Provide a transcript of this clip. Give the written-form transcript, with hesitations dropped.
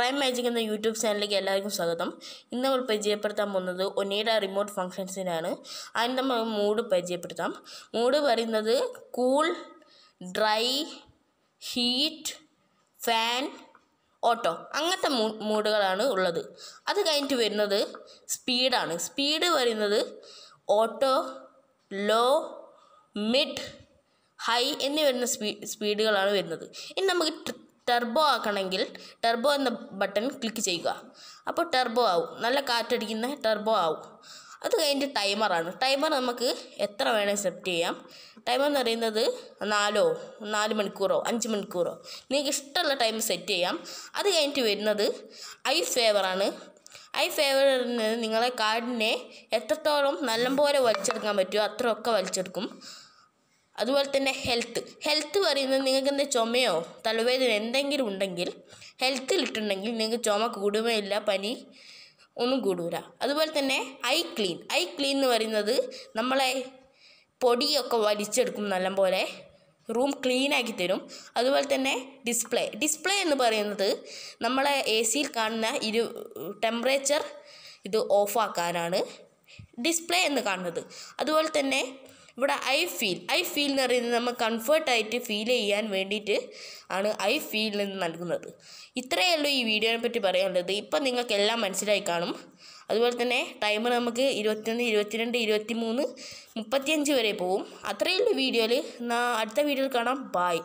Prime magic എന്ന YouTube ചാനലിലേക്ക് എല്ലാവർക്കും സ്വാഗതം. ഇന്ന് നമ്മൾ പരിചയപ്പെടുത്താൻ പോകുന്നത് ഒനീഡ റിമോട്ട് ഫങ്ഷൻസിനാണ്. അതിന് നമ്മൾ മൂഡ് പരിചയപ്പെടുത്താം. മൂഡ് പറയുന്നത് cool, dry, heat, fan, auto, അങ്ങനത്തെ മൂഡുകളാണ് ഉള്ളത്. അത് കഴിഞ്ഞിട്ട് വരുന്നത് സ്പീഡാണ്. സ്പീഡ് പറയുന്നത് ഓട്ടോ, ലോ, മിഡ്, ഹൈ എന്നീ വരുന്ന സ്പീഡുകളാണ് വരുന്നത്. ഇനി നമുക്ക് ടർബോ ആക്കണമെങ്കിൽ ടർബോ എന്ന ബട്ടൺ ക്ലിക്ക് ചെയ്യുക. അപ്പോൾ ടർബോ ആവും, നല്ല കാറ്റടിക്കുന്ന ടർബോ ആവും. അത് കഴിഞ്ഞിട്ട് ടൈമറാണ്. ടൈമർ നമുക്ക് എത്ര വേണേൽ സെറ്റ് ചെയ്യാം. ടൈമർ എന്ന് പറയുന്നത് 4 മണിക്കൂറോ 5 മണിക്കൂറോ നിങ്ങൾക്ക് ഇഷ്ടമുള്ള ടൈം സെറ്റ് ചെയ്യാം. അത് കഴിഞ്ഞിട്ട് വരുന്നത് ഐ ഫേവറാണ്. ഐ ഫേവർ നിങ്ങളെ കാർഡിനെ എത്രത്തോളം നല്ലപോലെ വലിച്ചെടുക്കാൻ പറ്റുമോ അത്രയൊക്കെ വലിച്ചെടുക്കും. അതുപോലെ തന്നെ ഹെൽത്ത് പറയുന്നത് നിങ്ങൾക്ക് എന്താ ചുമയോ തലവേദന എന്തെങ്കിലും ഉണ്ടെങ്കിൽ ഹെൽത്തിലിട്ടുണ്ടെങ്കിൽ നിങ്ങൾക്ക് ചുമ കൂടുകയില്ല, പനി ഒന്നും കൂടൂല. അതുപോലെ തന്നെ ഐ ക്ലീൻ എന്ന് പറയുന്നത് നമ്മളെ പൊടിയൊക്കെ വലിച്ചെടുക്കും, നല്ലപോലെ റൂം ക്ലീനാക്കി തരും. അതുപോലെ തന്നെ ഡിസ്പ്ലേ എന്ന് പറയുന്നത് നമ്മളെ AC യിൽ കാണുന്ന ടെമ്പറേച്ചർ ഇത് ഓഫാക്കാനാണ് ഡിസ്പ്ലേ എന്ന് കാണുന്നത്. അതുപോലെ തന്നെ ഇവിടെ ഐ ഫീൽ എന്ന് പറയുന്നത് നമ്മൾ കംഫർട്ടായിട്ട് ഫീൽ ചെയ്യാൻ വേണ്ടിയിട്ട് ആണ് ഐ ഫീൽ എന്ന് നൽകുന്നത്. ഇത്രയേ ഉള്ളൂ ഈ വീഡിയോനെ പറ്റി പറയാനുള്ളത്. ഇപ്പം നിങ്ങൾക്ക് എല്ലാം മനസ്സിലായി കാണും. അതുപോലെ തന്നെ ടൈമർ നമുക്ക് 21, 22, 23, 35 വരെ പോവും. അത്രയേ ഉള്ളൂ വീഡിയോയിൽ. അടുത്ത വീഡിയോയിൽ കാണാം. ബായ്.